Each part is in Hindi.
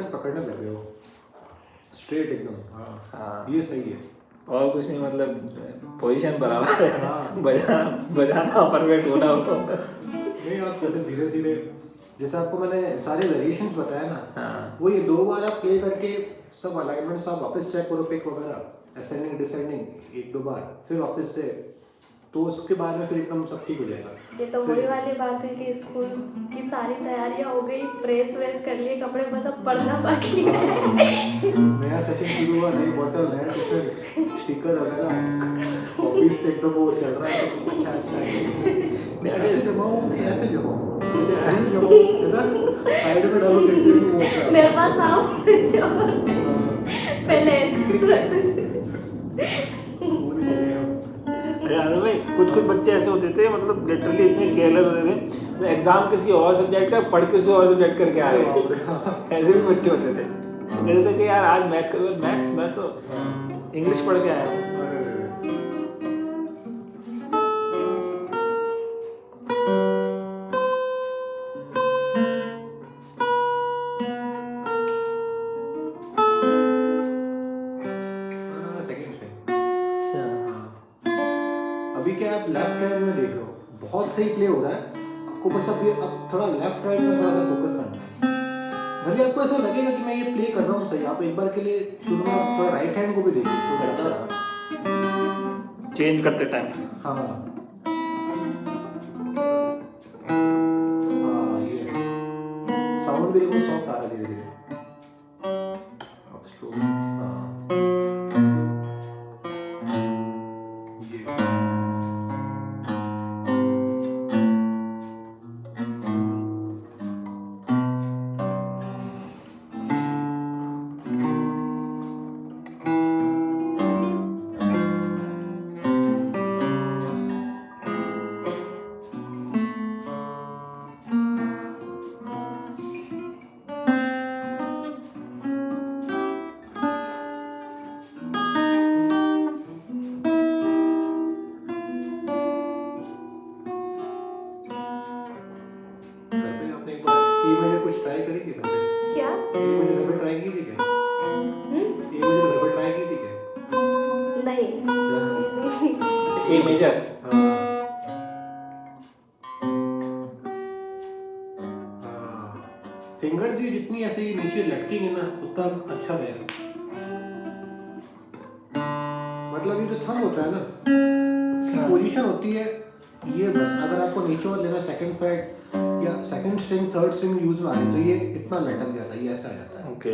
पकड़ने लगे हो स्ट्रेट एकदम। हाँ ये सही है। और कुछ नहीं, मतलब पोजीशन बराबर है। हाँ। बजाना परफेक्ट होना हो। नहीं आप कैसे धीरे धीरे, जैसे आपको मैंने सारे वेरिएशंस बताया ना, हाँ वो ये 2 बार आप प्ले करके सब अलाइनमेंट सब वापस चेक करो, पिक वगैरह असेंडिंग डिसेंडिंग 1-2 बार, फिर वापस से, तो उसके बाद में फिर एकदम सब ठीक हो जाएगा। ये तो वही वाली बात है कि स्कूल की सारी तैयारियां हो गई, प्रेस वेस कर लिए कपड़े, बस अब पढ़ना बाकी है। नया सेशन शुरू हुआ, नई बॉटल, नया सेशन, स्टिकर वगैरह, कॉपीज पे एकदम वो चल रहा है। अच्छा ऐसे जमाओ, ऐसे जमाओ, ऐसे जमाओ, इधर साइड में डालो, टिफिन वो होता है। मेरे पास आओ जो पहले ऐसे रखते थे। स्कूल ही चले हम। यार भाई कुछ बच्चे ऐसे होते थे, मतलब लिटरली इतने केयरलेस होते थे, तो एग्जाम किसी और सब्जेक्ट का पढ़ किसी और सब्जेक्ट करके आ गए। ऐसे भी बच्चे होते थे। कहते थे कि यार आज मैथ्स कर, मैथ्स मैं तो इंग्लिश पढ़ के आया हूँ। Second swing. अच्छा अभी क्या आप लेफ्ट हैंड में देख लो, बहुत सही प्ले हो रहा है आपको, बस अब थोड़ा लेफ्ट राइट में थोड़ा सा फोकस करना है। भले आपको ऐसा लगेगा कि मैं ये प्ले कर रहा हूँ सही, आप एक बार के लिए शुरू में आप थोड़ा राइट हैंड को भी देखिए तो अच्छा, चेंज करते टाइम। हाँ ये साउंड भी देखो सॉफ्ट आ रहा है धीरे धीरे। अब स्लो, ये घर पे आपने एक बार ए में कुछ ट्राई करी थी घर पे? क्या? ए में घर पे ट्राई की थी क्या? ए में घर पे ट्राई की थी क्या? नहीं ए मेजर। फिंगर्स ही जितनी ऐसे ही नीचे लटकेंगे ना उतना अच्छा रहेगा। मतलब ये जो थंब होता है ना, इसकी पोजीशन होती है ये, बस अगर आपको नीचे और लेना सेकंड फ्रेट या second string third string use में आ रही तो ये इतना लटक जाता है, ये ऐसा आ जाता है। ओके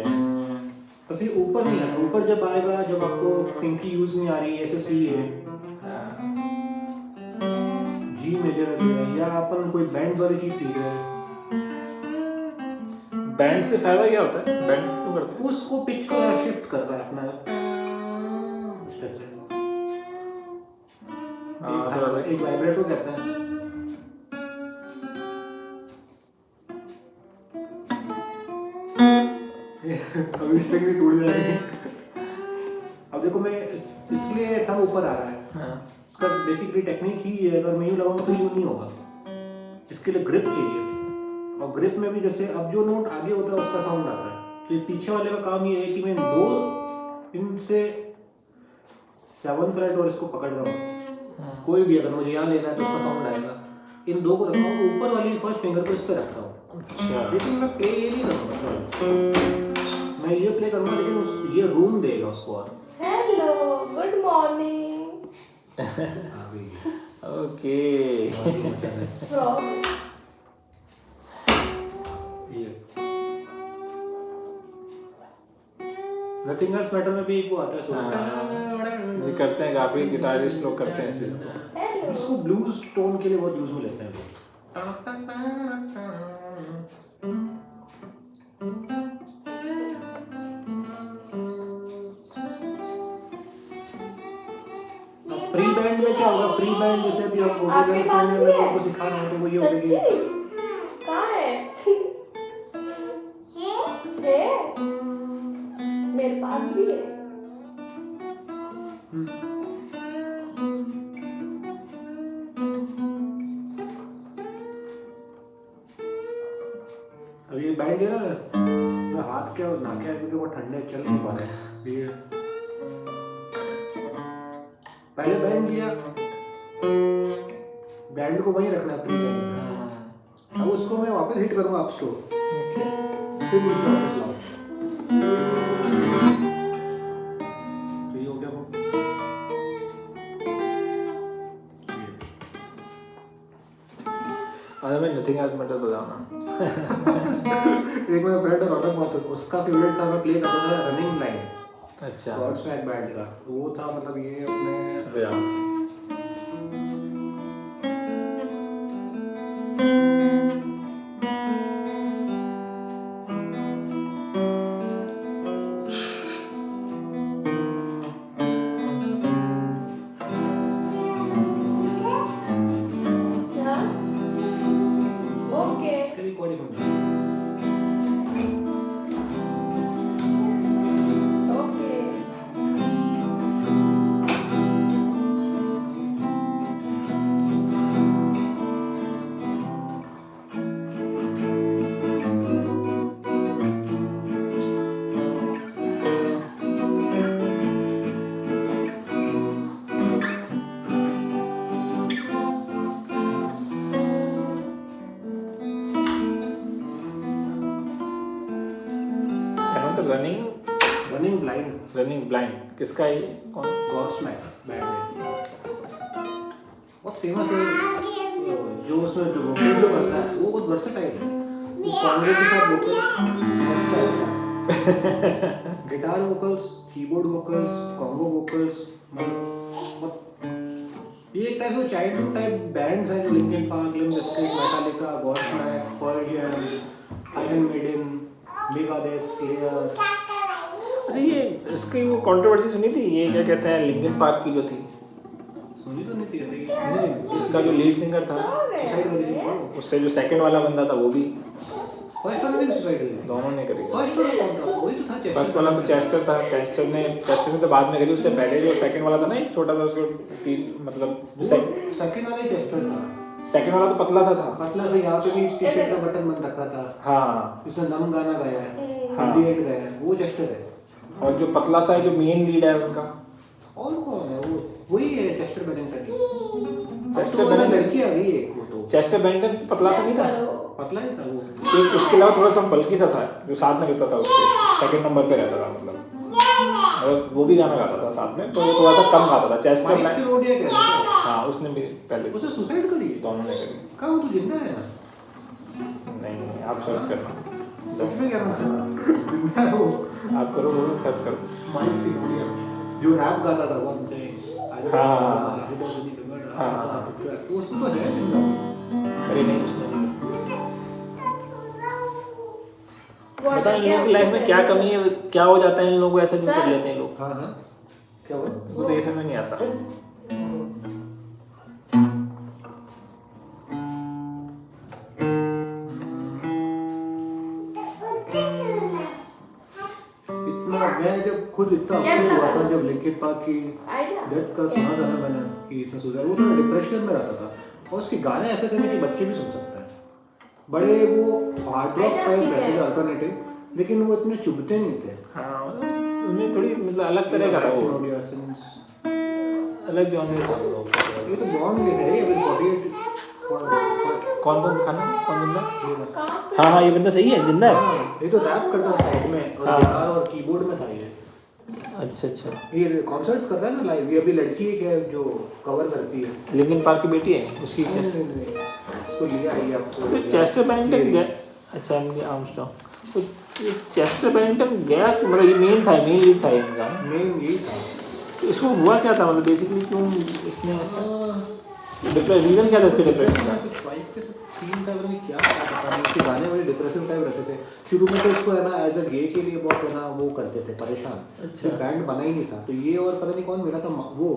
बस ये ऊपर नहीं आता, ऊपर जब आएगा जब आपको पिंकी यूज नहीं आ रही है, ऐसे सी है, जी मेजर है, या अपन कोई बैंड्स वाली चीज सीख रहे हैं। बैंड से फायदा क्या होता है? बैंड क्यों करते हैं? उसको पिच को शिफ्ट कर रहा है अपना स्टेप से। एक वाइब्रेटो कहते हैं। अभी स्ट्रिंग भी टूट जाएगी। अब देखो मैं इसलिए थंब ऊपर आ रहा है, हाँ इसका बेसिकली टेक्निक ही है, अगर मैं यूं लगाऊंगा तो यूं नहीं होगा, इसके लिए ग्रिप चाहिए। और ग्रिप में भी जैसे अब जो नोट आगे होता है उसका साउंड आता है, तो पीछे वाले का काम ये है कि मैं इनसे 7 फ्रेट और इसको पकड़ रहा हूँ, कोई भी अगर मुझे यहाँ लेना है तो उसका साउंड आएगा, इन दो को रखा हूँ, ऊपर वाली फर्स्ट फिंगर को इस पे रखता हूँ। अच्छा लेकिन मैं प्ले ये नहीं करूँगा, मैं ये प्ले करूँगा लेकिन ये रूम देगा उसको। और hello good morning okay frock nothing else matter में भी एक वो आता है ये करते हैं, काफी गिटारिस्ट लोग करते हैं इस चीज को। हेलो इसको ब्लूज टोन के लिए बहुत यूज में लेते हैं लोग। प्री बैंड में क्या होगा, प्री बैंड जैसे अभी हम आपके पास भी है? को सिखा रहे हैं तो वो ये होगा कि सच्ची कहाँ है? है मेरे पास भी है। अब ये बैंड है ना, मैं हाथ हाथ के नाके आए क्योंकि वो ठंडे चल नहीं पा रहे। ये पहले बैंड लिया, बैंड को वहीं रखना प्री बैंड। अब उसको मैं वापस हिट करूँगा अप स्लो, फिर नीचे वापस लाओ। तो ये हो गया वो। अरे मैं नथिंग एल्स मैटर्स बजाओ ना। एक मेरा फ्रेंड है बहुत, उसका फेवरेट था, मैं प्ले करता था रनिंग लाइन, अच्छा गॉडस्मैक बैंड का। वो था मतलब ये अपने बजाओ। हाँ okay recording okay running running blind किसका है ये? कौन? गॉडस्मैक बैंड है, बहुत फेमस है। जो उसमें जो वोकल जो करता है वो बहुत वर्सेटाइल है। वो कॉन्गो के साथ vocal, guitar vocals, keyboard vocals, Congo vocals, मतलब ये एक टाइप से चाइल्डहुड टाइप बैंड्स हैं जो Linkin Park, Limp Bizkit, Metallica, Godsmack, Pearl Jam, Iron Maiden, Megadeth, Slayer. अच्छा ये इसकी वो कंट्रोवर्सी सुनी थी, ये क्या कहते हैं लिंकिन पार्क की जो थी, सुनी तो नहीं थी अभी। नहीं इसका जो लीड सिंगर था सुसाइड करी है। उससे जो सेकंड वाला बंदा था वो भी, फर्स्ट वाला ने सुसाइड करी। दोनों ने करी। फर्स्ट वाला कौन था? वही तो था चेस्टर। फर्स्ट वाला तो चेस्टर था, चेस्टर ने तो बाद में करी। उससे पहले जो सेकंड वाला था ना, एक छोटा सा उसको मतलब सेकंड वाला ही चेस्टर था। सेकंड वाला तो पतला सा था, पतला सा, यहाँ पे भी टी-शर्ट का बटन बंद रखा था। हाँ इसने नम गाना गाया है, हाँ। हिंदी एड गाया है, वो चेस्टर है। और जो पतला सा है जो मेन लीड है उनका, और कौन है वो? वही है चेस्टर बेनिंगटन। चेस्टर अब तो बेनिंगटन। लड़की आ गई एक, वो तो चेस्टर बेनिंगटन पतला सा नहीं था, पतला ही था वो। एक उसके अलावा थोड़ा सा बल्कि सा था जो साथ में रहता था, उसके सेकंड नंबर पे रहता था मतलब, और वो भी गाना गाता था साथ में, तो वो थोड़ा सा कम गाता था चेस्टर माइक से रोडिया कह रहा है। हाँ उसने भी पहले उसे सुसाइड करी है? दोनों ने करी। कहाँ? वो तो जिंदा है ना? नहीं आप सर्च करना, सच में कह रहा हूँ, जिंदा है वो। आप करो वो सर्च करो। माइक से रोडिया जो रैप गाता था वन थे। हाँ। तो उसको तो है जिंदा। अरे नहीं उसने नहीं। पता नहीं इन लोगों की लाइफ में क्या कमी है, क्या हो जाता है इन लोगों को, ऐसा क्यों कर लेते हैं लोग, हाँ हाँ क्या हुआ? उनको तो ये समझ नहीं आता। इतना मैं जब खुद इतना अपसेट हुआ था जब लिंकिन पार्क की डेथ का सुना था ना मैंने कि इसने सुसाइड, वो थोड़ा डिप्रेशन में रहता था और उसके गाने ऐसे थे ना कि बच्चे भी सुन सकते हैं। बड़े वो हार्ड रॉक टाइप रहते थे अल्टरनेटिव, लेकिन वो इतने चुभते नहीं थे। हाँ उनमें थोड़ी मतलब अलग तरह का था वो, अलग जॉनर था वो। ये तो बॉन्ड लिखा है, ये 48 कौन खाना कौन बंदा? हाँ हाँ ये बंदा सही है, जिंदा है। ये तो रैप करता साइड में और हाँ। गिटार और कीबोर्ड में था ये। अच्छा अच्छा, ये कॉन्सर्ट्स कर रहा है ना लाइव। ये अभी लड़की है क्या जो कवर करती है? लिंकिन पार्क की बेटी है उसकी। नहीं, नहीं, नहीं, उसको लिया ही आपको। चेस्टर बेनिंगटन गया, अच्छा एमके आर्मस्ट्रॉन्ग, तो चेस्टर बेनिंगटन गया मतलब ये मेन लीड था इनका, मेन यही था। तो इसको हुआ क्या था मतलब बेसिकली क्यों इसने ऐसा, डिप्रेशन रीजन क्या था इसके डिप्रेशन का? कुछ वाइफ के साथ सीन था, पता नहीं क्या था, पता नहीं। उसके गाने बड़े डिप्रेसिव टाइप रहते थे। शुरू में तो इसको है ना एज अ गे के लिए बहुत है ना वो करते थे परेशान। अच्छा। बैंड बना ही नहीं था तो ये, और पता नहीं कौन मिला था वो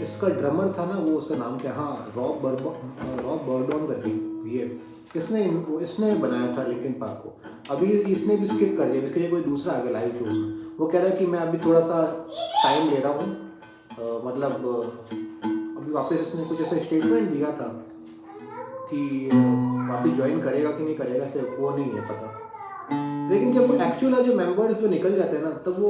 इसका ड्रमर था ना, वो उसका नाम क्या, हाँ रॉब बर्डॉन करके, ये इसने बनाया था लिंकिन पार्क को। अभी इसने भी स्किप कर दिया, इसके लिए कोई दूसरा आ गया लाइव शोज में। वो कह रहा है कि मैं अभी थोड़ा सा टाइम ले रहा हूँ, मतलब अभी वापस इसने कुछ ऐसा स्टेटमेंट दिया था कि वापस ज्वाइन करेगा कि नहीं करेगा, सिर्फ वो नहीं है पता। लेकिन जब वो एक्चुअल जो मेंबर्स जो निकल जाते हैं ना तब वो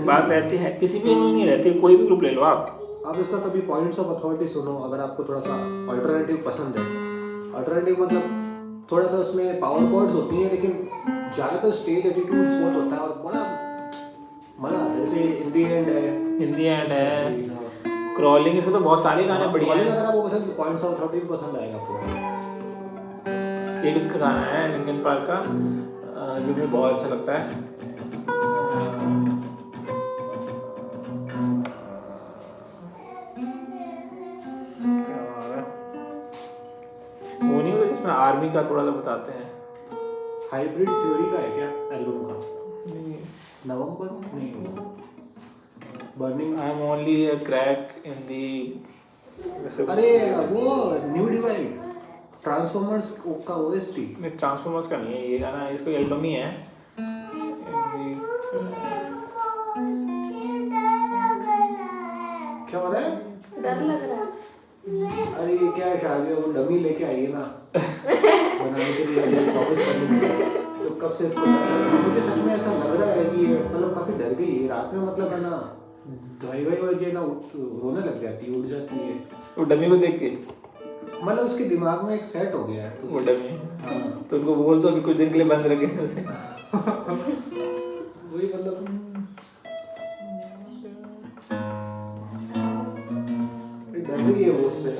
बात रहती है, किसी भी में नहीं रहती, कोई भी ग्रुप ले लो आप इसका कभी पॉइंट्स ऑफ अथॉरिटी सुनो, अगर आपको थोड़ा सा अल्टरनेटिव पसंद है। अल्टरनेटिव मतलब थोड़ा सा उसमें पावर कॉर्ड्स होती हैं, लेकिन ज़्यादातर स्टेज एटीट्यूड्स बहुत होता है और बड़ा मज़ा आता है। जैसे हिंदी एंड है, क्रॉलिंग, इसके तो बहुत सारे गाने बढ़िया हैं। अगर आपको पसंद पॉइंट्स ऑफ अथॉरिटी पसंद आएगा आपको। एक इसका गाना है लिंकन पार्क का जो मुझे बहुत अच्छा लगता है, वो नहीं होता जिसमें आर्मी का थोड़ा सा बताते हैं। हाइब्रिड थ्योरी का है क्या एल्बम का? नवंबर नहीं, burning. I am only a crack in the, अरे वो न्यू डिवाइड, ट्रांसफॉर्मर्स का ओएसटी। नहीं, ट्रांसफॉर्मर्स का नहीं है ये गाना, इसको एल्बम ही है। क्या हो रहा है? डर लग रहा है। अरे ये क्या है, शादी वो डमी लेके आई है ना बनाने के लिए, वापस करने के लिए, तो कब से इसको मुझे सच में ऐसा लग रहा है कि मतलब काफी डर गई है रात में, मतलब है ना 2:30 बजे ना रोने लग जाती है, उठ जाती है वो डमी को देख के, मतलब उसके दिमाग में एक सेट हो गया है वो डमी। हाँ। तो उनको बोल दो अभी कुछ दिन के लिए बंद रखें उसे। वही मतलब डर गई है वो उससे।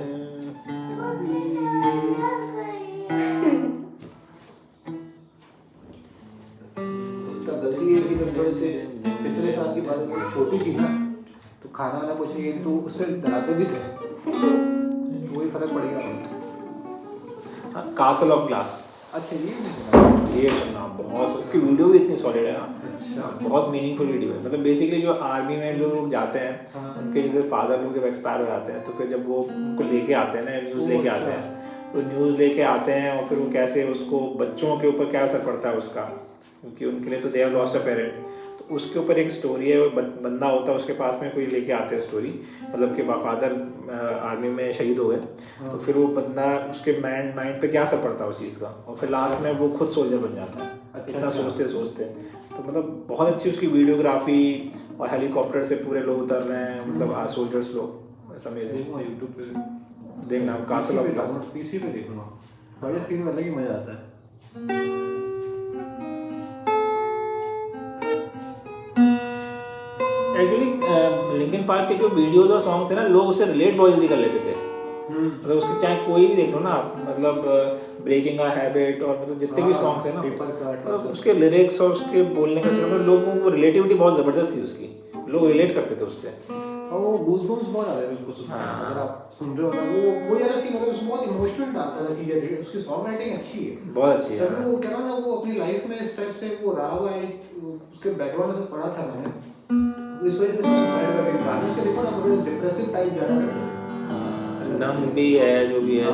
उसका गलती है कि जब थोड़े से पिछले साल की बात है, छोटी थी ना तो खाना वाना कुछ नहीं, तो उससे डराते भी थे, तो वही फर्क पड़ गया। कासल ऑफ ग्लास, अच्छा ये सुनना बहुत, इसकी वीडियो भी इतनी सॉलिड है ना, अच्छा बहुत मीनिंगफुल वीडियो है। मतलब बेसिकली जो आर्मी में लोग जाते हैं, हाँ। उनके जैसे फादर लोग जब एक्सपायर हो जाते हैं, तो फिर जब वो उनको लेके आते हैं ना, न्यूज़ लेके आते हैं, तो न्यूज़ लेके आते हैं और फिर वो कैसे उसको बच्चों के ऊपर क्या असर पड़ता है उसका, क्योंकि उनके लिए तो they have lost a parent, तो उसके ऊपर एक स्टोरी है। वो बंदा होता है उसके पास में, कोई लेके आते हैं स्टोरी, मतलब कि फादर आर्मी में शहीद हो गए, तो फिर वो बंदा उसके माइंड पे क्या असर पड़ता है उस चीज़ का, और फिर लास्ट में वो खुद सोल्जर बन जाता है। इतना सोचते सोचते, तो मतलब बहुत अच्छी उसकी वीडियोग्राफी, और हेलीकॉप्टर से पूरे लोग उतर रहे हैं, मतलब सोल्जर्स लोग, ऐसा अमेजिंग। देखूंगा यूट्यूब पे, देखना कासल ऑफ ग्लास, पीसी पे देखूंगा, बड़े स्क्रीन में अलग ही मजा आता है। एक्चुअली लिंकन पार्क के जो वीडियोज और सॉन्ग्स थे ना, लोग उससे रिलेट बहुत जल्दी कर लेते थे। मतलब उसके चाहे कोई भी देख लो ना आप, मतलब ब्रेकिंग अ हैबिट और मतलब जितने भी सॉन्ग थे ना, मतलब उसके लिरिक्स और उसके बोलने का मतलब लोगों को रिलेटिविटी बहुत ज़बरदस्त थी उसकी, लोग रिलेट करते थे उससे। और वो गूज़बम्प्स बहुत आ रहे हैं उसको सुनकर, अगर आप सुन रहे हो ना, वो यार सी मतलब उसमें बहुत इमोशनल डालता था चीज़ें, उसकी सॉन्ग राइटिंग अच्छी है, बहुत अच्छी है। तभी वो क्या ना वो अपनी लाइफ में इस टाइप से वो रहा हुआ है, उसके बैकग्राउंड से पढ़ा था मैंने, इस वजह से सुसाइड कर रही गाने उसके, देखो ना बड़े डिप्रेसिव टाइप ज़्यादा करते हैं, नम भी है जो भी है।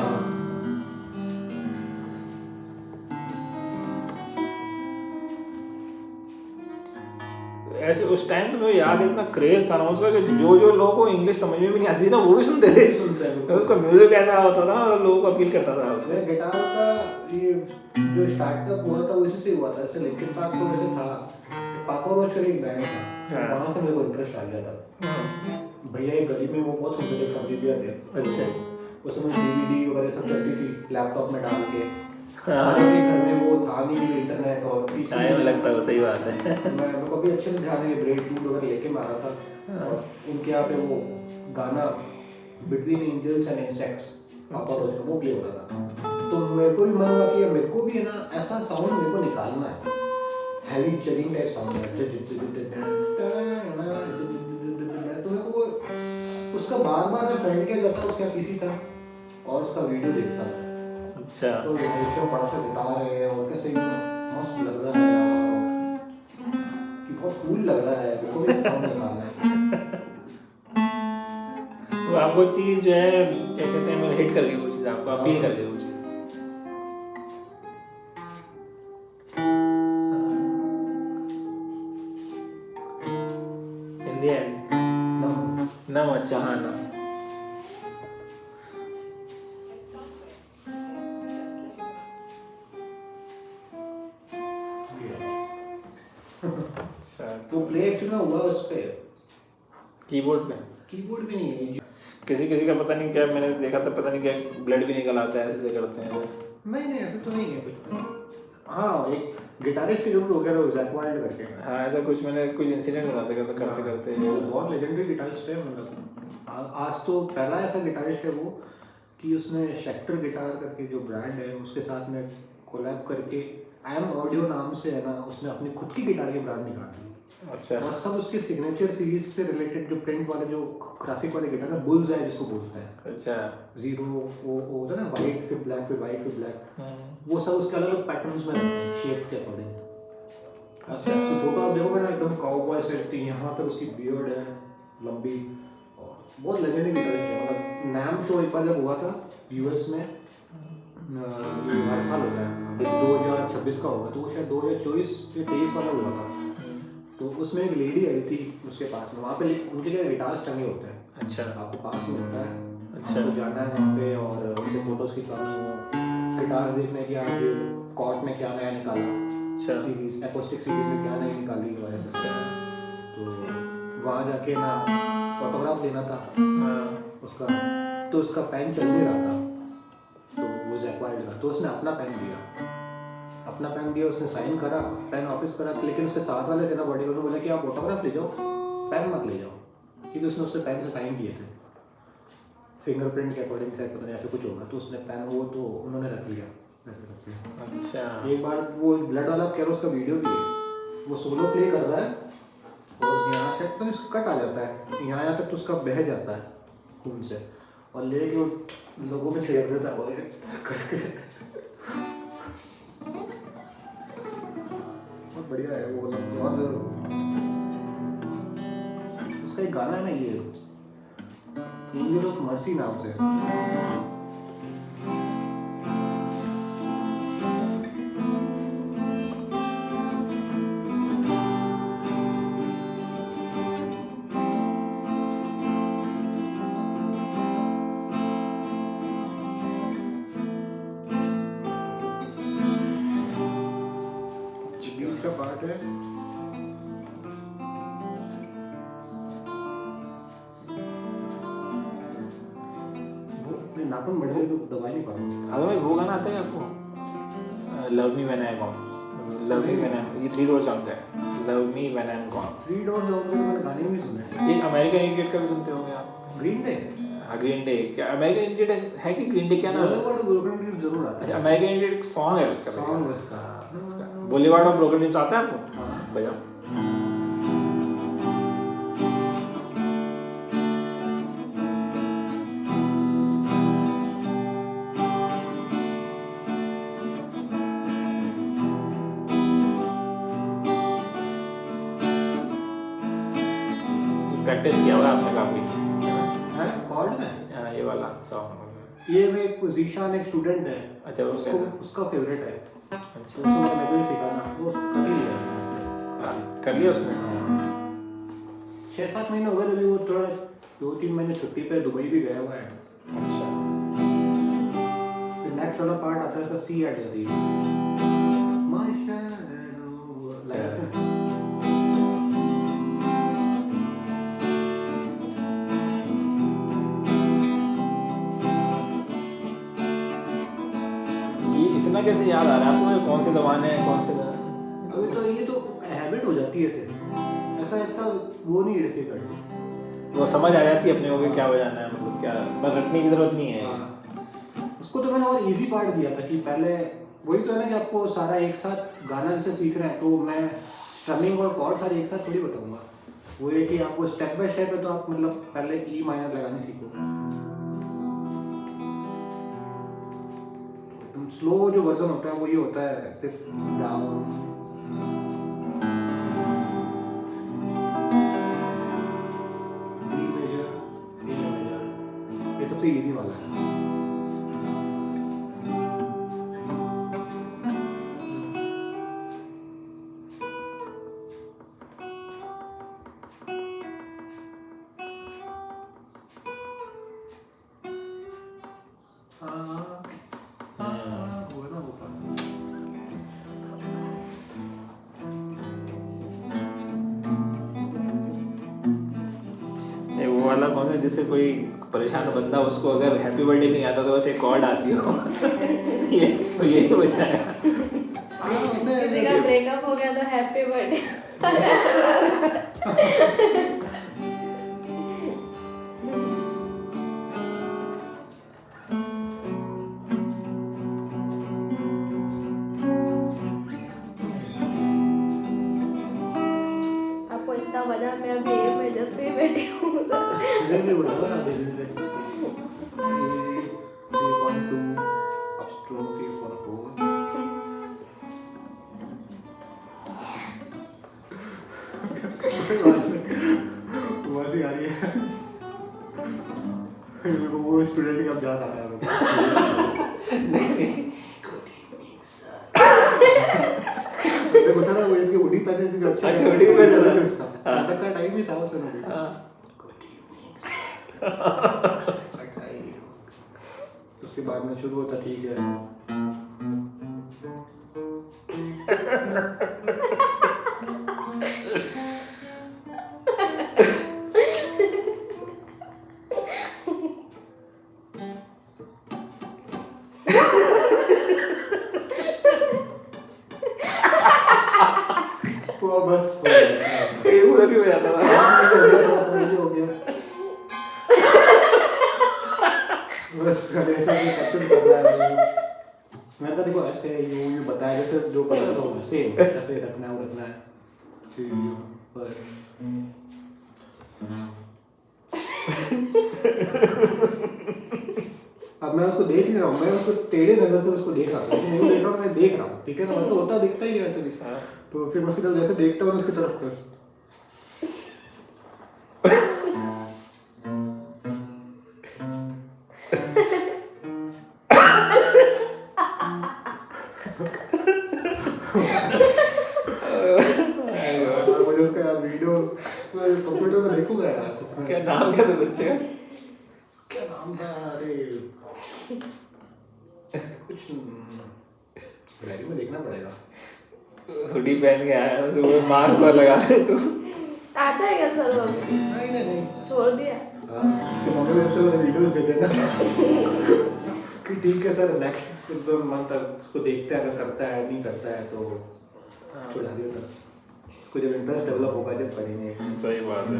ऐसे उस टाइम तो मुझे याद है इतना क्रेज था ना उसका, कि जो लोगों को इंग्लिश समझ में भी नहीं आती थी ना, वो भी सुनते थे। उसका म्यूजिक ऐसा होता था ना, लोगों को अपील करता था उससे। गिटार का ये जो स्टार्टअप हुआ था वो इसी से हुआ था, जैसे लिंकिन पार्क तो वैसे था, पापा रोच का एक बैंड था, वहाँ से मेरे को इंटरेस्ट आ गया था। भैया एक गली में वो बहुत सुनते थे, सब्जी भी आते हैं। अच्छा। उस समय डीवीडी वगैरह सब चलती थी लैपटॉप में डाल के, हमारे घर में वो था नहीं इंटरनेट और पीसी में लगता है, सही बात है। मैं कभी अच्छे से ध्यान नहीं, ब्रेड दूध वगैरह लेके मारा था, और उनके यहाँ पे वो गाना बिटवीन एंजल्स एंड इंसेक्ट्स पापा रोज का वो प्ले हो रहा था, तो मेरे को भी मन हुआ कि मेरे को भी है ना ऐसा साउंड मेरे को निकालना है, हैवी चगिंग टाइप साउंड है, तो मेरे को उसका बार मैं फ्रेंड के जाता, उसका पीसी था और उसका वीडियो देखता था। अच्छा, तो देखो बड़ा सा गिटार है और कैसे मस्त लग रहा है, कि बहुत कूल लग रहा है, मेरे को भी साउंड निकालना है। वो आपको चीज़ जो है क्या कहते हैं, हिट कर गई वो चीज़, आपको अपील कर गई वो चीज़। इन द एंड नम, अच्छा हाँ ना, अच्छा वो प्ले एक्चुअली में हुआ उस पे, कीबोर्ड पे कीबोर्ड भी नहीं है। किसी किसी का पता नहीं क्या, मैंने देखा था, पता नहीं क्या ब्लड भी निकल आता है, ऐसे करते हैं। नहीं नहीं ऐसा तो नहीं है कुछ। हाँ एक गिटारिस्ट के जरूर हो गया था जैक वाइल्ड करके। हाँ ऐसा कुछ मैंने कुछ इंसिडेंट सुना था करते करते। वो बहुत लेजेंडरी गिटारिस्ट है, मतलब आज तो पहला ऐसा गिटारिस्ट है वो कि उसने शेक्टर गिटार करके जो ब्रांड है उसके साथ में कोलैब करके एम ऑडियो नाम से है ना, उसने अपनी खुद की गिटार की ब्रांड निकाल दी। अच्छा और सब उसके सिग्नेचर सीरीज से रिलेटेड जो प्रिंट वाले जो ग्राफिक वाले गिटार है, बुल्स है जिसको बोलते हैं। अच्छा जीरो वो होता है ना, वाइट फिर ब्लैक फिर वाइट फिर ब्लैक, वो सब उसके अलग अलग पैटर्न्स में रहते हैं शेप के अकॉर्डिंग। अच्छा उसकी फोटो आप देखोगे ना, एकदम काउबॉय से थी, यहाँ तक उसकी बियर्ड है लंबी, और बहुत लेजेंडरी गिटारिस्ट है। मतलब नैम शो एक बार जब हुआ था यूएस में, ये हर साल होता है, अभी 2026 का होगा, तो वो शायद 2024 या 23 वाला हुआ था। तो उसमें एक लेडी आई थी उसके पास में, वहाँ पे उनके क्या गिटार्स टंगे होते हैं। अच्छा आपको पास में होता है, अच्छा आपको जाना है वहाँ पे और उनसे फोटोज खिंचवानी हो, गिटार्स देखने की आज कॉर्ड में क्या नया निकाला, अच्छा सीरीज एकोस्टिक सीरीज में क्या नई निकाली और ऐसे अच्छा तो वहाँ जाके ना फोटोग्राफ लेना था हाँ उसका, तो उसका पेन चल नहीं रहा था, तो वो जैक वाइल्ड का, तो उसने अपना पेन दिया, उसने साइन करा, पेन वापस करा, लेकिन उसके साथ वाले थे ना बॉडी, उन्होंने बोला कि आप ऑटोग्राफ ले जाओ, पेन मत ले जाओ, क्योंकि उसने उससे पेन से साइन किए थे फिंगरप्रिंट के अकॉर्डिंग से, पता नहीं ऐसे कुछ होगा, तो उसने पेन वो तो उन्होंने रख लिया ऐसे करके। अच्छा एक बार वो ब्लड वाला कैरोस का वीडियो भी है, वो सोलो प्ले कर रहा है और यहाँ से तो उसका कट आ जाता है, यहाँ तक तो उसका बह जाता है खून से, और लेके वो लोगों में छेड़ देता है वो करके। बहुत बढ़िया है वो, मतलब बहुत। उसका एक गाना है ना ये एंजल ऑफ मर्सी नाम से, बीच का पार्ट है। नाखून बढ़ गए तो दबा नहीं पा रहा। हाँ भाई वो गाना आता है आपको, love me when I am gone, love me when I, ये 3 डोर सॉन्ग है, love me when I am gone. 3 door song तो मैंने गाने भी सुने। ये अमेरिकन इडियट का भी सुनते होंगे आप? ग्रीन डे, हाँ ग्रीन डे, क्या अमेरिकन इडियट है कि ग्रीन डे, क्या नाम है उसका? ब्रोकन ड्रीम्स जरूर आता अच्छा है। अमेरिकन इडियट सॉन्ग है उसका, सॉन्ग है उसका। हाँ, उसका बोलीवार्ड ऑफ ब्रोकन ड्रीम्स आता है आपको? हाँ। बजाओ। प्रैक्टिस किया हुआ है आपने काफी? है कॉर्ड में। हाँ ये वाला सॉन्ग। ये में एक जीशान एक स्टूडेंट है, अच्छा वो उसको उसका फेवरेट है, अच्छा उसको मेरे को ही सिखाना, वो कर ही लिया उसने। कर लिया उसने? 6-7 महीने हो गए, अभी वो थोड़ा 2-3 महीने छुट्टी पे दुबई भी गया हुआ है। अच्छा फिर नेक्स्ट वाला पार्ट आता है उसका, सी ऐड जाती है, माय शैडो लाइक इतना कैसे याद आ रहा है आपको, कौन से दबाने हैं कौन से अभी तो ये तो हैबिट हो जाती है ऐसे, ऐसा इतना वो नहीं डिफिकल्ट, वो समझ आ जाती है अपने को कि क्या बजाना है, मतलब क्या बस रटने की जरूरत नहीं है। उसको तो मैंने और इजी पार्ट दिया था कि पहले वही तो है ना कि आपको सारा एक साथ गाना जैसे सीख रहे हैं, तो मैं स्ट्रमिंग और कॉर्ड सारे एक साथ थोड़ी बताऊंगा, वो ये कि आपको स्टेप बाय स्टेप है, तो आप मतलब पहले ई माइनर लगाने सीखो, स्लो जो वर्जन होता है वो ये होता है सिर्फ डाउन, डी मेजर, ए मेजर, ये सबसे इजी वाला है। वो है ना वो पार्ट। वाला कौन है जिससे कोई परेशान बंदा उसको अगर हैप्पी बर्थडे नहीं आता तो बस एक कॉर्ड आती हो ये यही वजह है। किसी का ब्रेकअप हो गया तो हैप्पी बर्थडे आपको इतना बजा मैं अभी ये मेजर पे बैठी हूँ सर। नहीं बोला ना धीरे-धीरे 3.2 अपस्ट्रोक 3.4 वैसे आ रही है मेरे को वो स्टूडेंट का याद आ रहा है देखो सर वो इसके हुडी पहने थे अच्छा हुडी पहने थे उसका तब का टाइम ही था उस समय उसके बाद में शुरू होता ठीक है वो बस उधर भी हो जाता था। हो गया बस ऐसा भी प्रैक्टिस कर रहा है मैं तो देखो ऐसे यू बताया जैसे जो पता था वैसे ऐसे रखना है वो रखना है पर अब मैं उसको देख नहीं रहा हूँ मैं उसको टेढ़े नजर से उसको देख रहा हूँ नहीं देख रहा हूँ मैं देख रहा हूँ ठीक है ना वैसे होता दिखता ही है वैसे भी तो फिर मैं उसकी तरफ जैसे देखता हूँ उसकी तरफ मुझे उसका यार वीडियो कंप्यूटर में देखूंगा यार क्या नाम क्या था बच्चे का? क्या नाम था अरे कुछ डायरी में देखना पड़ेगा हुडी पहन के आया है सुबह मास्क पर लगा ले तो आता है क्या सर वो नहीं छोड़ दिया तो मम्मी ने चलो वीडियोस भेजे ना कि ठीक है सर नेक्स्ट एकदम मंथ तक उसको देखते हैं अगर करता है नहीं करता है तो छोड़ा दिया था उसको जब इंटरेस्ट डेवलप होगा जब करेंगे सही बात है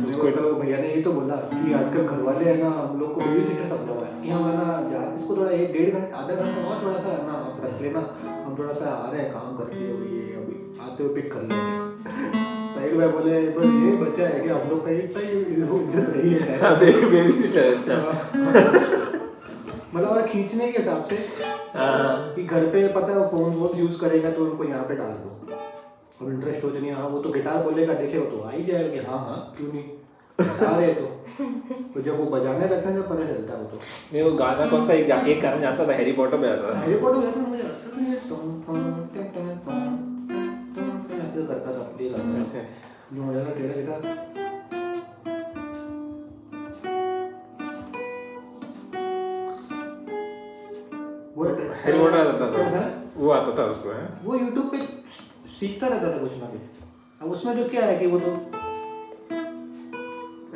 उसको कल भैया ने ये तो बोला कि आजकल घर वाले है ना हम लोग को बेबी सीटर समझा हुआ है कि हम है ना यार इसको थोड़ा 1-1.5 घंटा आधा घंटा और थोड़ा सा है ना आप रख लेना हम थोड़ा सा आ रहे हैं काम करके अभी आते हुए पिक कर लेंगे साहिल भाई बोले बस ये बच्चा है कि हम लोग का इतना ही इज्जत रही है बेबी सीटर अच्छा मतलब और खींचने के हिसाब से कि घर पे पता है फोन यूज करेगा तो उनको यहाँ पे डाल दो और इंटरेस्ट हो जाए हाँ वो तो गिटार बोलेगा देखे वो तो आ ही जाएगा कि हाँ क्यों नहीं आ रहे तो जब वो बजाने लगते हैं जब पता चलता है वो तो नहीं वो गाना कौन सा एक गाना जानता था हैरी पॉटर पे आता था हैरी पॉटर में मुझे ऐसे करता था प्ले करता था जो हो जाता टेढ़ा गिटार वो हैरी पॉटर आता था वो आता था उसको है वो YouTube पे सीखता रहता था कुछ ना कुछ अब उसमें जो क्या है कि वो तो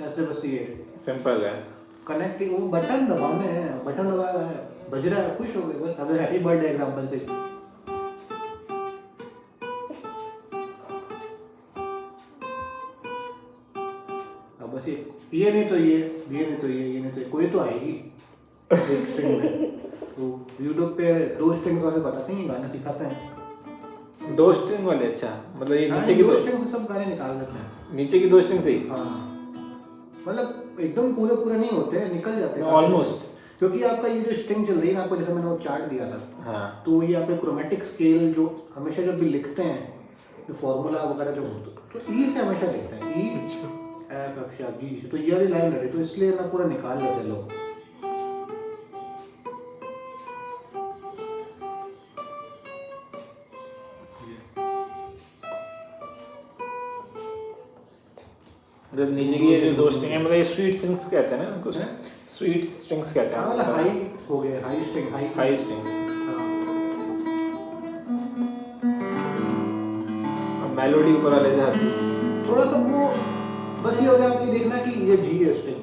ऐसे बस ये सिंपल है कनेक्टिंग वो बटन दबाने हैं बटन दबाया है बज रहा है खुश हो गए बस अब हैप्पी बर्थडे एग्जांपल से अब बस ये नहीं तो ये नहीं तो ये नहीं तो ये कोई तो आएगी एक स्ट्रिंग में तो YouTube पे 2 स्ट्रिंग्स वाले बताते हैं गाना सिखाते हैं 2 स्ट्रिंग वाले अच्छा मतलब ये नीचे की 2 स्ट्रिंग से सब गाने निकाल देते हैं नीचे की 2 स्ट्रिंग से ही हाँ मतलब एकदम पूरे नहीं होते हैं निकल जाते हैं ऑलमोस्ट क्योंकि आपका ये जो स्ट्रिंग चल रही है ना आपको जैसे मैंने वो चार्ट दिया था हाँ तो ये आपके क्रोमेटिक स्केल जो हमेशा जब भी लिखते हैं जो फॉर्मूला वगैरह जो तो ई से हमेशा लिखते हैं ई एफ अक्षर जी तो ये वाली लाइन रहे तो इसलिए ना पूरा निकाल लेते लोग मतलब नीचे की ये जो 2 स्ट्रिंग है मतलब ये स्वीट स्ट्रिंग्स कहते हैं ना उनको स्वीट स्ट्रिंग्स कहते हैं मतलब हाई हो गए हाई स्ट्रिंग हाई स्ट्रिंग्स अब मेलोडी ऊपर वाले से आती है थोड़ा सा वो बस ये हो गया। आप ये देखना कि ये जी है स्ट्रिंग,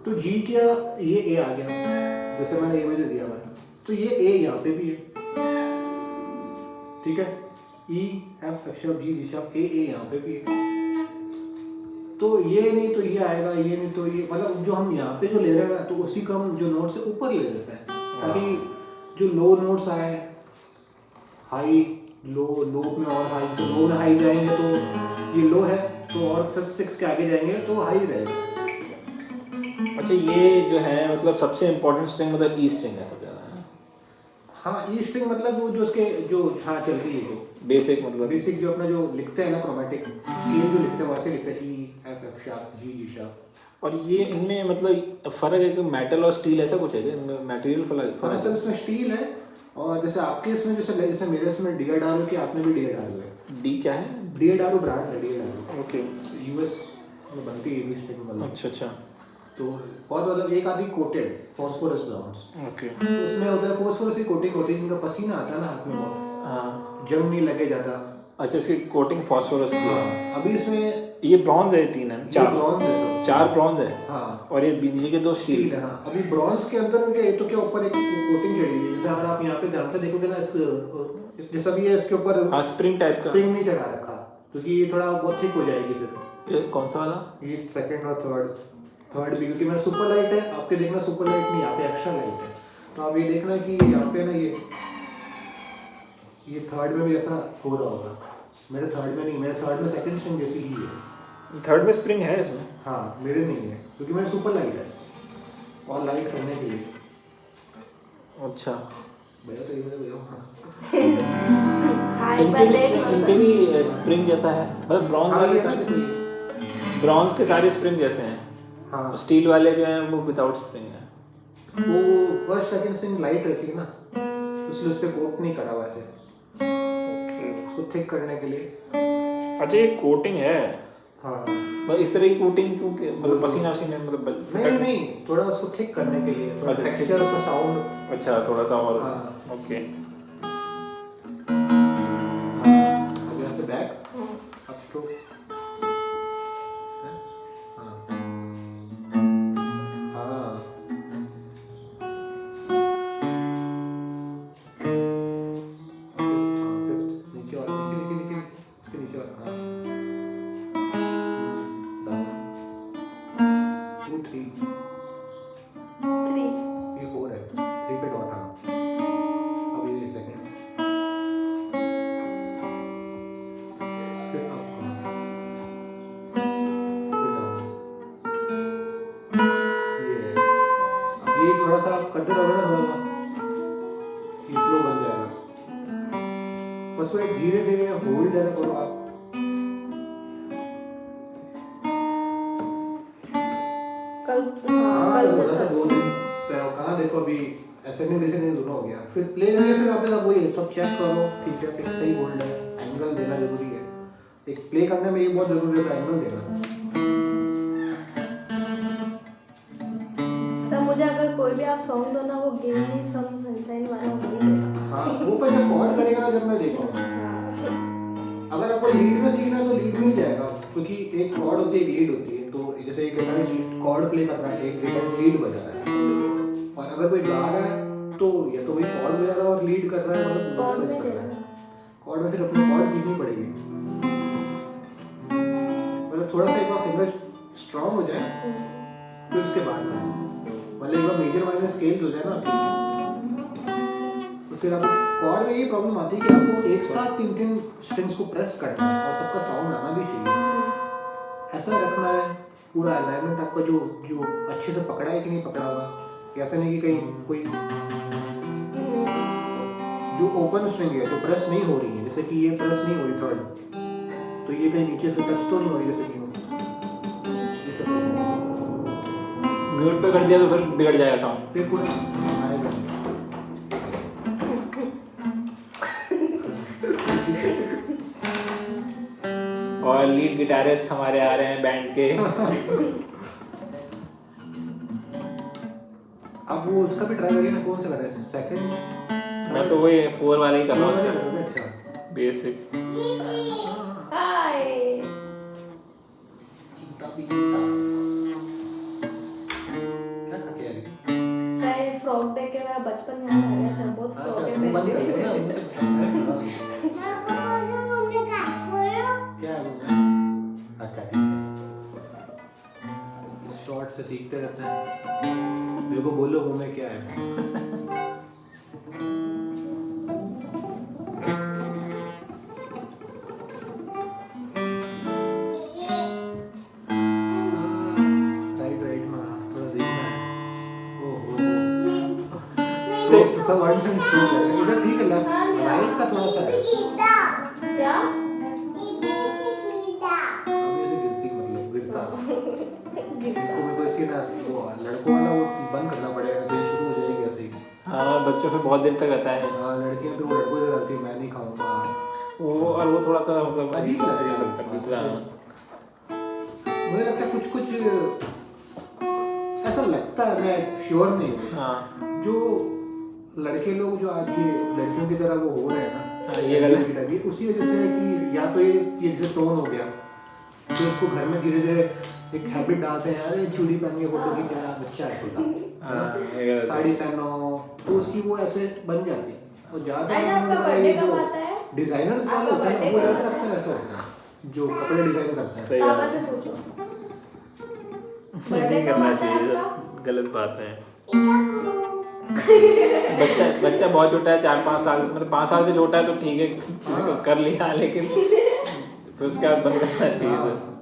तो जी क्या ये ए आ गया, जैसे मैंने ए में दिया हुआ है, तो ये ए यहाँ पे भी है, ठीक है। ई एफ शब्द जी शब्द ए यहाँ पे भी है, तो ये नहीं तो ये आएगा, ये नहीं तो ये, मतलब जो हम यहाँ पे जो ले रहे हैं ना, तो उसी का हम जो नोट से ऊपर ले लेते हैं, ताकि जो लो नोट्स आए, हाई लो, लो में और हाई, से लो में हाई जाएंगे तो ये लो है, तो और फिफ्थ सिक्स के आगे जाएंगे तो हाई रहेगा। अच्छा, ये जो है मतलब सबसे इम्पोर्टेंट स्ट्रिंग मतलब ई स्ट्रिंग है सब ज़्यादा है। हाँ, ई स्ट्रिंग मतलब वो जो उसके जो हाँ चलती है, जो बेसिक मतलब बेसिक जो अपना जो लिखते हैं ना क्रोमेटिक स्केल जो लिखते हैं वैसे लिखते हैं, ई एफ शार्प जी जी शार्प। और ये इनमें मतलब फ़र्क है कि मेटल और स्टील ऐसा कुछ है कि इनमें मटेरियल फर्क असल इसमें स्टील है, और जैसे आपके इसमें जैसे मेरे इसमें डीएडारू की, आपने भी डीएडारू है। डी क्या है? डीएडारू ब्रांड है, डीएडारू। ओके, यूएस में बनती है ये स्ट्रिंग मतलब। अच्छा अच्छा, तो बहुत मतलब एक आदि कोटेड फॉस्फोरस ब्राउन्स, ओके। तो उसमें होता है फॉस्फोरस की कोटिंग होती है, जिनका पसीना आता है ना हाथ में बहुत, हाँ, जंग नहीं लगे जाता। अच्छा, इसकी कोटिंग फॉस्फोरस की है। हाँ, अभी इसमें ये ब्रॉन्ज है, तीन है, चार ब्रॉन्ज है सब। चार ब्रॉन्ज है, हाँ, और ये बीच के दो स्टील स्टील है। हाँ, अभी ब्रॉन्ज के अंदर में ये तो क्या ऊपर एक कोटिंग चढ़ी हुई है, जैसे अगर आप यहाँ पे ध्यान से देखोगे ना, जैसा भी है इसके ऊपर हाँ, स्प्रिंग टाइप का। स्प्रिंग नहीं चढ़ा रखा, क्योंकि ये थोड़ा बहुत थिक हो जाएगी फिर। ये कौन सा वाला? ये सेकंड और थर्ड भी, क्योंकि मेरा सुपर लाइट है, आपके देखना सुपर लाइट नहीं, यहाँ पे एक्स्ट्रा लाइट है, तो आप ये देखना कि यहाँ पे ना ये थर्ड में भी ऐसा हो रहा होगा। मेरे थर्ड में नहीं, मेरे थर्ड में सेकंड स्ट्रिंग जैसी ही है। थर्ड में स्प्रिंग है इसमें? हाँ, मेरे नहीं है, क्योंकि मेरे सुपर लाइट है और लाइट करने के लिए। अच्छा, भैया तो ये मेरे भैया, हाँ। हाँ, एक इनके बार भी देख लो इनके सर। भी स्प्रिंग जैसा है, मतलब ब्रॉन्ज हाँ, वाले ये ना देखो ये। ब्रॉन्ज के सारे स्प्रिंग जैसे हैं, हाँ, स्टील वाले जो हैं वो विदाउट स्प्रिंग है। वो फर्स्ट सेकंड स्ट्रिंग लाइट रहती है ना, इसलिए उस पे कोट नहीं करा वैसे, उसको थिक करने के लिए। अच्छा, ये कोटिंग है, हाँ, मतलब इस तरह की कोटिंग क्योंकि मतलब पसीना पसीने मतलब नहीं, थोड़ा उसको थिक करने के लिए, थोड़ा अच्छा, टेक्सचर, उसका साउंड। अच्छा, थोड़ा सा और। हाँ। ओके, अब यहाँ से बैक अप स्ट्रोक। हाँ, हाँ, फिफ्थ नीचे और नीचे इसके नीचे और हाँ, डाउन 2 3 3 ये 4 है, 3 पे डॉट। हाँ, अब ये सेकंड, फिर अप, फिर डाउन। ये अब ये थोड़ा सा आप करते रहोगे ना, थोड़ा ये फ्लो बन जाएगा। बस वो धीरे धीरे होल्ड ज़्यादा करो आप। कल से थोड़ा सा 2 दिन कहाँ देखो, अभी एसेंडिंग दोनों हो गया, फिर प्ले करिए, फिर आपने सब वही सब चेक करो, ठीक है, एक सही होल्ड है, एंगल देना जरूरी है। एक प्ले करने में ये बहुत जरूरी है, एंगल देना। सर मुझे अगर कोई भी आप सॉन्ग दो ना, वो गिव मी सम सनशाइन वाला वही देगा। हाँ, वो पर जब कॉर्ड करेगा ना, जब मैं देखूंगा। अगर आपको लीड में सीखना है तो लीड मिल जाएगा, क्योंकि एक कॉर्ड होती है, एक लीड होती है। तो जैसे एक गिटारिस्ट कॉर्ड प्ले कर रहा है, एक गिटारिस्ट लीड बजा रहा है, और अगर कोई गा रहा है तो या तो वही कॉर्ड बजा रहा है और लीड कर रहा है, मतलब कॉर्ड vocals में कर रहा है। चलेगा। कॉर्ड में फिर अपनी कॉर्ड सीखनी पड़ेगी, मतलब थोड़ा सा एक बार फिंगर स्ट्रांग हो जाए, फिर उसके बाद में मतलब एक बार मेजर माइनर स्केल हो जाए ना, तो फिर आपको कॉर्ड में ये प्रॉब्लम आती है कि आपको एक साथ 3 स्ट्रिंग्स को प्रेस करना है और सबका साउंड आना भी चाहिए। ऐसा रखना है पूरा अलाइनमेंट आपका, जो अच्छे से पकड़ा है कि नहीं पकड़ा हुआ, ऐसा नहीं कि कहीं कोई जो ओपन स्ट्रिंग है जो प्रेस नहीं हो रही है, जैसे कि ये प्रेस नहीं हो रही थर्ड, तो ये कहीं नीचे से टच तो नहीं हो रही, जैसे कि म्यूट पे कर दिया तो फिर बिगड़ जाएगा साउंड। फिर कुछ आएगा। और लीड गिटारिस्ट हमारे आ रहे हैं बैंड के। अब वो उसका भी ट्राई करिए ना, कौन सा कर रहे हैं, सेकंड? मैं तो वही 4 वाला ही कर रहा हूँ उसका, अच्छा, बेसिक। हाय। क्या खा के आ रही? सर ये फ्रॉक देख के मेरा बचपन याद आ गया सर, बहुत अच्छा, फ्रॉकें तुम बंद पहनती कर दो ना, थी। उनसे बताओ। क्या है वो? अच्छा ठीक है। शॉर्ट से सीखते रहते हैं। मेरे को बोलो वो में क्या है? राइट राइट में थोड़ा देखना है। ओहो सब वन सेंस स्ट्रोक है इधर, ठीक है। लेफ्ट राइट का थोड़ा सा है। क्या? अभी ऐसे गिरती मतलब गिरता गिरता। को इसके ना वो लड़कों वाला वो बंद करना पड़ेगा, फिर शुरू हो जाएगी ऐसे ही। हाँ बच्चों पे बहुत देर तक रहता है हाँ लड़कियां फिर वो लड़कों से रहती है मैं नहीं खाऊंगा। वो, और वो थोड़ा सा मतलब अजीब लगता है। लगता है। मुझे लगता है कुछ कुछ ऐसा लगता है, मैं श्योर नहीं हूँ, हाँ जो लड़के लोग जो आज ये लड़कियों की तरह वो हो रहे हैं ना, हाँ, ये गलत ये उसी वजह से है कि या तो ये जैसे टोन हो गया, फिर उसको घर में धीरे धीरे एक हैबिट डालते हैं, अरे चूड़ी पहन के फोटो खींचा बच्चा है छोटा, हाँ, ये गलत है। साड़ी पहनो, तो उसकी वो ऐसे बन जाती है। और आज ज्यादातर आपका मुझे लगता है बर्थडे ये कब जो आता है? डिजाइनर्स वाले आपका होते हैं ना, birthday वो कब ज्यादातर आता है? अक्सर ऐसे होते हैं जो कपड़े डिजाइन करते हैं। सही पापा बात से है। पूछो। नहीं करना चाहिए, गलत बात है। बच्चा बहुत छोटा है, 4-5 साल, मतलब 5 साल से छोटा है तो ठीक है, हाँ। कर लिया, लेकिन फिर उसके बाद बंद करना चाहिए सर।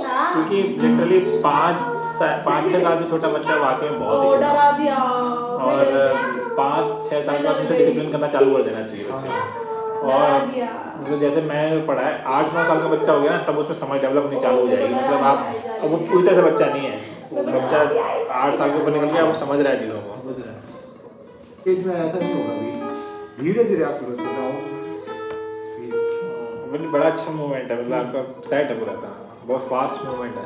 हाँ। क्योंकि लिटरली 5-6 साल से छोटा बच्चा वाकई में बहुत ही ओ, छोटा डरा है। दिया। और 5-6 साल के बाद उसे डिसिप्लिन करना चालू कर देना चाहिए बच्चे को। डरा और दिया। मतलब जैसे मैंने पढ़ा है 8-9 साल का बच्चा हो गया ना, तब उसमें समझ डेवलप होनी चालू हो जाएगी। मतलब आप, अब वो पूरी तरह से बच्चा नहीं है, वो बच्चा 8 साल के ऊपर निकल गया, वो समझ रहा है चीज़ों को। एज में ऐसा नहीं होगा अभी, धीरे धीरे आप उसको बताओ। मतलब बड़ा अच्छा मूवमेंट है, मतलब आपका सेट है पूरा का, बहुत फास्ट मूवमेंट है।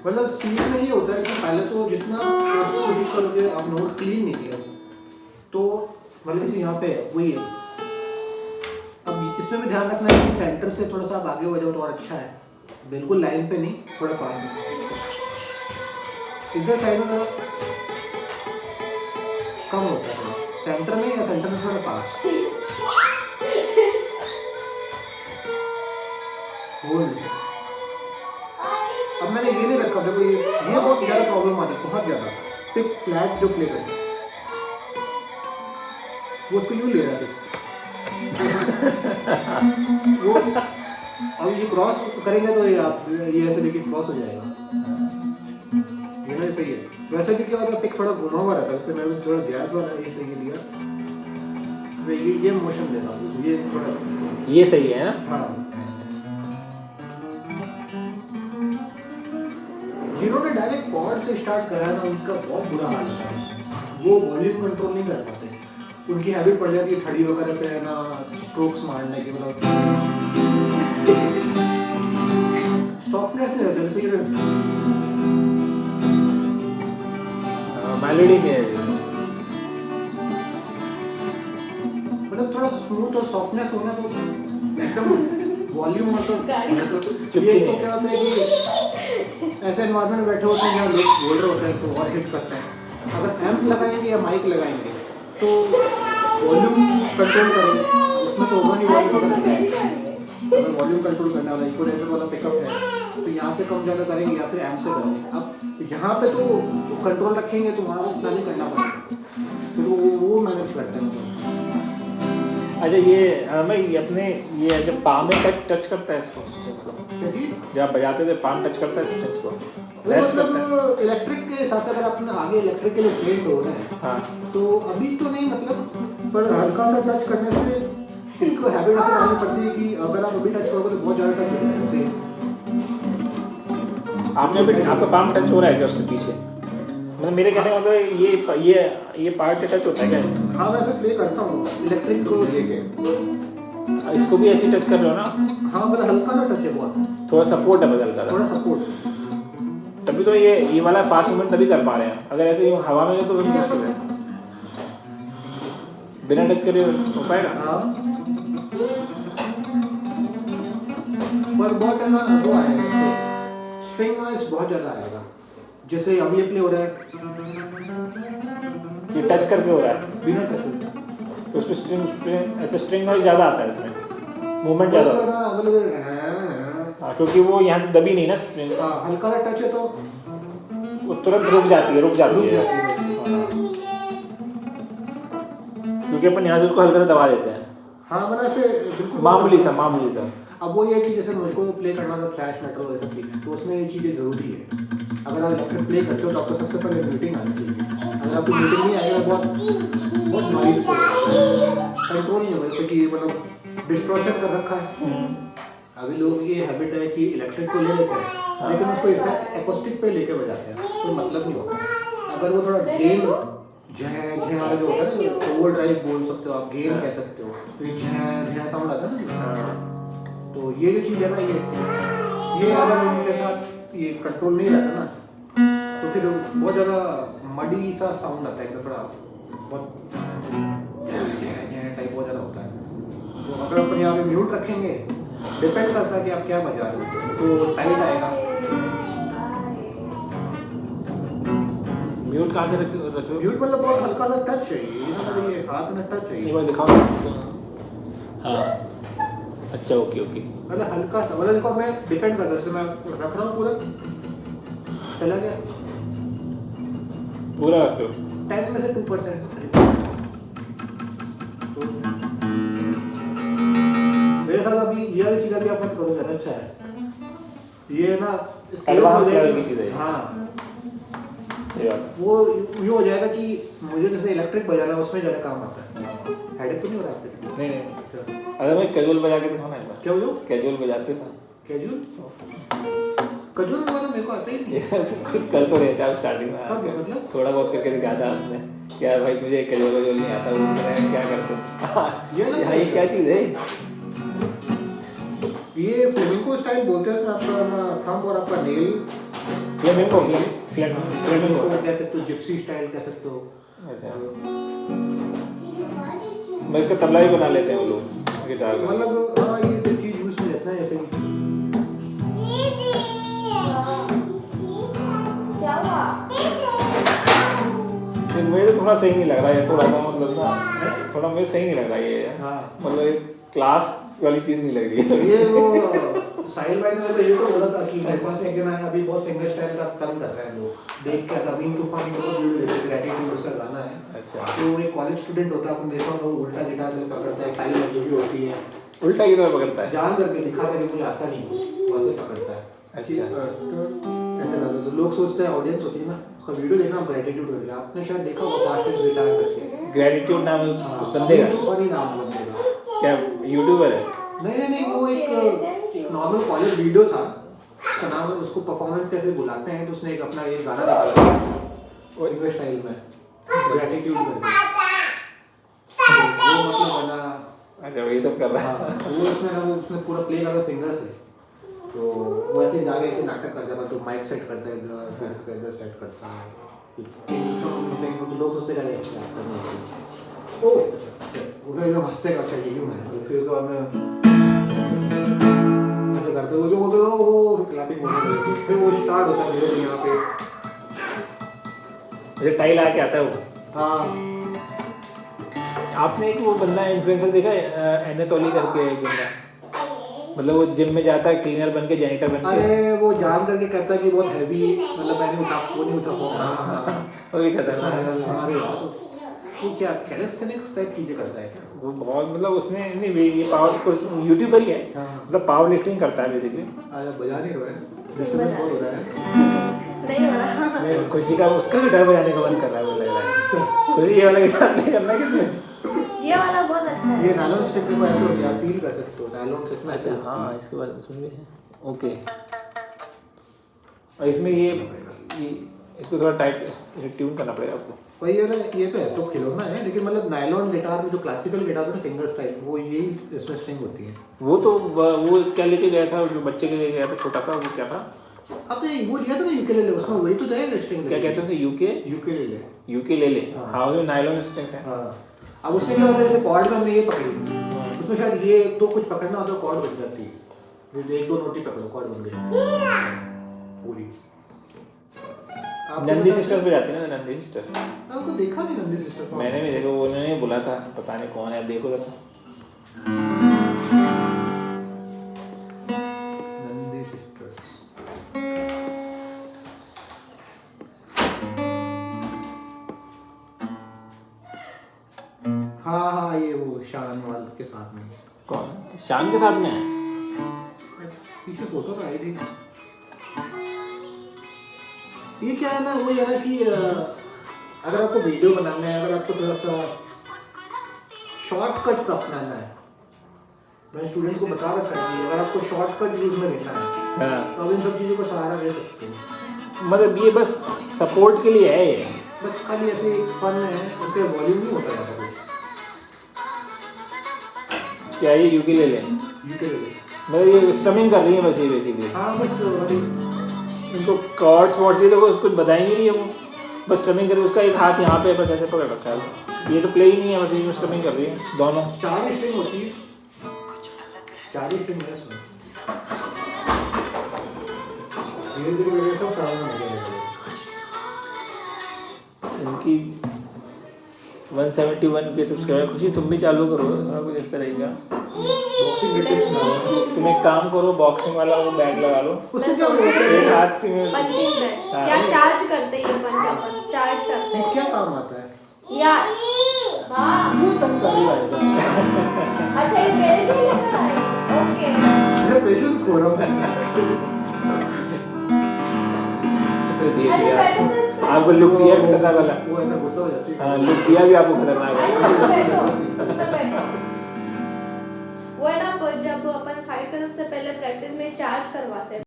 मतलब स्पीड में ये होता है कि पहले तो जितना कोशिश करोगे, आप नोट क्लीन नहीं किया तो मतलब जैसे यहाँ पे वही है। अब इसमें भी ध्यान रखना है कि सेंटर से थोड़ा सा आप आगे हो जाओ तो और अच्छा है, बिल्कुल लाइन पे नहीं, थोड़ा पास में। इधर साइड में कम होता है, सेंटर में या सेंटर से थोड़ा पास। होल्ड। अब मैंने ये नहीं रखा, देखो ये बहुत ज़्यादा प्रॉब्लम आती है, बहुत ज़्यादा। पिक फ्लैट जो प्ले करते हैं वो उसको यूँ ले रहा है वो। अब ये क्रॉस करेंगे तो ये ऐसे देखिए क्रॉस हो जाएगा, ये ना सही है। वैसे भी क्या होता है, पिक थोड़ा घुमा हुआ रहता है, उससे मैं थोड़ा गैस वाला ये सही लिया, मैं ये मोशन दे रहा हूँ, ये थोड़ा ये सही है ना? हाँ। जिन्होंने डायरेक्ट कॉर्ड से स्टार्ट करा है ना, उनका बहुत बुरा हाल होता है, वो वॉल्यूम कंट्रोल नहीं कर पाते, उनकी हैबिट पड़ जाती है खड़ी वगैरह पे ना स्ट्रोक्स मारने की, मतलब सॉफ्टनेस नहीं रहता, जैसे ये मेलोडी में है। मतलब थोड़ा स्मूथ और सॉफ्टनेस होना तो एकदम वॉल्यूम मतलब ये तो क्या होता है कि ऐसे एनवायरनमेंट में बैठे होते हैं जहाँ लोग बोल रहे होते हैं तो और हिट करते हैं। अगर एम्प लगाएंगे या माइक लगाएंगे तो वॉल्यूम कंट्रोल करेंगे, इसमें तो होगा नहीं वॉल्यूम। अगर वॉल्यूम कंट्रोल करना है, इक्वलाइजर वाला पिकअप है तो यहाँ से कम ज़्यादा करेंगे या फिर एम्प से करेंगे। अब यहाँ पे तो कंट्रोल रखेंगे तो वहाँ उतना नहीं करना पड़ेगा, तो वो मैनेज करते हैं। अच्छा ये मैं ये अपने ये जब पाम में टच करता है इसको, स्ट्रिंग्स को जब आप बजाते थे पाम टच करता है स्ट्रिंग्स को, रेस्ट करता है। मतलब इलेक्ट्रिक के साथ अगर अपने आगे इलेक्ट्रिक के लिए ट्रेंड हो रहे हैं हाँ तो अभी तो नहीं, मतलब पर हल्का सा टच करने से इसको हैबिट ऐसे डालनी पड़ती है कि अगर आप अभी टच करोगे तो बहुत ज़्यादा टच हो जाएगा। आपने अभी आपका पाम टच हो रहा है क्या उससे पीछे? मतलब मेरे कहने का मतलब ये पार्ट टच होता है क्या इसमें? हाँ वैसे प्ले करता हूँ इलेक्ट्रिक को लेके। इसको भी ऐसे ही टच कर रहे हो ना? हाँ मतलब हल्का सा टच है, बहुत थोड़ा सपोर्ट है बदल कर, थोड़ा सपोर्ट। तभी तो ये वाला फास्ट मूवमेंट तभी कर पा रहे हैं, अगर ऐसे हवा में तो फिर मुश्किल है, बिना टच करे हो पाएगा? हाँ और बहुत है ना वो आएगा इससे स्ट्रिंग नॉइस बहुत ज़्यादा आएगा। जैसे अभी ये प्ले हो रहा है ये टच करके हो रहा है बिना टच तो उसमें स्ट्रिंग नॉइज ज़्यादा आता है इसमें, मूवमेंट ज़्यादा होता है। हाँ, क्योंकि वो यहाँ से दबी नहीं ना स्ट्रिंग, हल्का सा टच है तो वो तुरंत रुक जाती है हाँ। क्योंकि अपन यहाँ से उसको हल्का सा दबा देते हैं। हाँ मतलब ऐसे बिल्कुल मामूली सा अब वो ये है कि जैसे मुझको प्ले करना था थ्रैश मेटल वैसे चीज़ें, तो उसमें ये चीज़ें ज़रूरी है। अगर आप इलेक्ट्रिक प्ले करते हो तो आपको सबसे पहले म्यूटिंग आनी चाहिए। अगर आपको म्यूटिंग नहीं आएगा बहुत नॉइस कंट्रोल नहीं होगा, जैसे कि मतलब डिस्टॉर्शन कर रखा है। अभी लोग ये हैबिट है कि इलेक्ट्रिक को ले लेते हैं लेकिन उसको इफेक्ट एक्रोस्टिक पे लेके बजाते हैं, कोई मतलब नहीं होता। अगर वो थोड़ा गेन झै वाला जो होता है ना, ओवर ड्राइव बोल सकते हो आप, गेन कह सकते हो, तो ये झै साउंड आता है ना, तो ये जो चीज़ है ना ये अगर उनके साथ ये कंट्रोल नहीं रहता ना तो फिर बहुत ज़्यादा मडी सा साउंड आता है, एकदम थोड़ा बहुत झै टाइप बहुत ज़्यादा होता है। तो अगर अपन यहाँ पे म्यूट रखेंगे, डिपेंड करता है कि आप क्या बजा रहे हो, तो टाइट आएगा। म्यूट कहाँ से रखे म्यूट मतलब बहुत हल्का सा टच चाहिए, ये हाथ में टच चाहिए। एक बार दिखाओ। हाँ अच्छा ओके मतलब हल्का सा, मतलब देखो मैं डिपेंड करता है, जैसे मैं रख रहा हूँ पूरा चला गया पूरा रख लो 10 में से 2%। मेरे साथ अभी ये वाली चीज़ अभी आप मत करो, ज़्यादा अच्छा है ये ना एडवांस लेवल की चीज़ है। हाँ सही बात है। वो ये हो जाएगा कि मुझे जैसे इलेक्ट्रिक बजाना है उसमें ज़्यादा काम आता है। हेडेक तो नहीं हो रहा आपके? नहीं अच्छा अरे भाई कैजुअल बजा के दिखाओ ना एक बार। क्या बोलो? कैजुअल बजाते ना कैजुअल बजाना मेरे को आता ही नहीं। कुछ कर तो रहे थे आप स्टार्टिंग में कब मतलब? थोड़ा बहुत करके दिखाया था आपने, क्या भाई मुझे कैजुअल नहीं आता, वो क्या करते हाँ ये क्या चीज़ है? ये फ्लेमिंगो स्टाइल बोलते हैं, इसमें आपका ना थंब और आपका नेल फ्लेमिंगो कह सकते हो, जिप्सी स्टाइल कह सकते हो। अच्छा मैं इसका तबला ही बना लेते हैं वो लोग गिटार का। मतलब हाँ ये जो चीज़ यूज़ में रहता है ऐसे ही। क्या हुआ? मुझे तो थोड़ा सही नहीं लग रहा है, थोड़ा सा मतलब ना थोड़ा मुझे सही नहीं लग रहा है ये। हाँ मतलब ये क्लास वाली चीज़ नहीं लग रही है। ये वो साहिल भाई ने तो ये तो बोला था कि मेरे पास एक दिन आया, अभी बहुत फिंगर स्टाइल का काम कर रहे हैं लोग, देख के रवीन तूफानी को ग्रेटिट्यूड उसका गाना है। अच्छा तो एक कॉलेज स्टूडेंट होता है, अपन देखा होगा, उल्टा गिटार से पकड़ता है, टाई लगी हुई होती है, उल्टा की तरह पकड़ता है, जान करके दिखा कर मुझे आता नहीं वैसे पकड़ता है। अच्छा ऐसे करता तो लोग सोचते हैं, ऑडियंस होती है ना, उसका वीडियो देखना ग्रेटिट्यूड करके, आपने शायद देखा होगा फास्टेस्ट गिटार करके, ग्रेटिट्यूड नाम उस बंदे का फनी नाम बंदे का। क्या यूट्यूबर है? नहीं वो एक नॉर्मल कॉलेज वीडियो था, उसका नाम उसको परफॉर्मेंस कैसे बुलाते हैं, तो उसने एक अपना ये गाना निकाला इंग्लिश स्टाइल में ग्रेटिट्यूड करके, वो मतलब बना। अच्छा वो ये सब कर रहा है। वो उसमें पूरा प्ले करता फिंगर से, तो वो ऐसे जाके ऐसे नाटक करता है, तो माइक सेट करता है इधर सेट करता है, तो लोग सोचते हैं अच्छा आता नहीं है। ओ अच्छा वो एकदम हंसते का अच्छा ये क्यों है, फिर उसके बाद में ऐसे करते वो जो बोलते हो वो क्लैपिंग होने लगती है, फिर वो स्टार्ट होता है मेरे यहाँ पे। मुझे टाई ला के आता है वो। हाँ आपने एक वो बंदा इन्फ्लुएंसर देखा है एनेटोली करके एक बंदा, मतलब वो जिम में जाता है क्लीनर बन के, जैनिटर बन के। अरे वो जान करके कहता है कि बहुत हैवी, मतलब मैंने वो नहीं उठा पाऊंगा। वो भी करता है वो क्या कैलिस्थेनिक्स टाइप चीजें करता है क्या? वो बहुत मतलब उसने नहीं ये पावर यूट्यूबर ही है, मतलब पावर लिफ्टिंग करता है बेसिकली। आज बजा नहीं रहा है, डिस्टर्बेंस बहुत हो रहा है। नहीं हो रहा। मैं खुशी का उसका गिटार बजाने का मन कर रहा है, मुझे लग रहा है खुशी ये वाला गिटार नहीं करना है किसमें? ये वाला बहुत अच्छा है। ये नायलॉन स्टिक में ऐसे हो गया, फील कर सकते हो नायलॉन सच में अच्छा ऐसे। हाँ इसके बाद इसमें भी है ओके। और इसमें ये इसको थोड़ा टाइप ट्यून करना पड़ेगा आपको। वही है ना, ये तो है तो खिलौना है, लेकिन मतलब नायलॉन गिटार में जो क्लासिकल गिटार है ना फिंगर स्टाइल, वो यही इसमें स्ट्रिंग होती है। वो तो वो क्या लेके गया था जो बच्चे के लिए गया था छोटा सा, वो क्या था आपने वो लिया था ना यूकेलेले, उसमें वही तो है स्ट्रिंग। क्या कहते हैं उसे? यूकेलेले। यूकेलेले हाँ उसमें नायलॉन स्ट्रिंग्स हैं। हाँ अब उसमें क्या होता है, जैसे कॉर्ड में हमने ये पकड़ी, उसमें शायद ये तो कुछ पकड़ना होता है, कॉर्ड बज जाती है, ये 1-2 नोट ही पकड़ो, कॉर्ड बन गई पूरी। आपको नंदी पता- सिस्टर्स पे जाती है ना, नंदी सिस्टर्स। आपको देखा नहीं नंदी सिस्टर को? मैंने भी देखा, वो उन्होंने बोला था, पता नहीं कौन है, देखो जरा। नंदी सिस्टर्स। हाँ हाँ, ये वो शान वाल के साथ में कौन? शान के साथ में है? पीछे फोटो तो आई थी। ये क्या है ना, वो ये ना कि अगर आपको वीडियो बनाना है, अगर आपको थोड़ा सा शॉर्टकट अपनाना है, मैंने स्टूडेंट को बता रखा है कि अगर आपको शॉर्टकट यूज में लेना है हाँ, तो आप इन सब चीज़ों का सहारा ले सकते हैं। मतलब ये बस सपोर्ट के लिए है ये। बस खाली ऐसे एक फन है, उसके वॉल्यूम नहीं होता रहता कुछ। क्या ये यूकेलेले? मतलब ये स्ट्रमिंग कर रही है बस, ये बेसिकली। हाँ बस वही। इनको कॉर्ड्स वॉर्ड्स भी तो कुछ बताएंगे नहीं है वो, बस स्ट्रमिंग कर रही है। उसका एक हाथ यहाँ पे है, बस ऐसे पकड़ रखा है। ये तो प्ले ही नहीं है, बस ये स्ट्रमिंग कर रही है दोनों। 4 स्ट्रिंग होती है, 4 स्ट्रिंग है इसमें। धीरे-धीरे वजह से सारा लग जाएगा। इनकी 171 के सब्सक्राइबर। खुशी तुम भी चालू करो थोड़ा कुछ इस तरह का। बॉक्सिंग टिप्स ना, तुम एक काम करो, बॉक्सिंग वाला वो बैग लगा लो, उसमें क्या होता है? एक हाथ से में। पंचिंग बैग हाँ। क्या चार्ज करते हैं ये पंच, अपन चार्ज करते ये हैं क्या काम आता है? यार। हाँ वो तंग कर रही है ऐसा। अच्छा, ये मेरे लिए लेकर आए। ओके, ये पेशेंस फोरम है। देख अरे लिया बैठो तो इस पे। आपको, लुक दिया भी खतरनाक वाला। वो ऐसा गुस्सा हो जाती है। हाँ, लुक दिया भी आपको खतरनाक अरे वाला। बैठो, बैठो। वो है ना, जब अपन फाइट करते उससे पहले प्रैक्टिस में चार्ज करवाते हैं।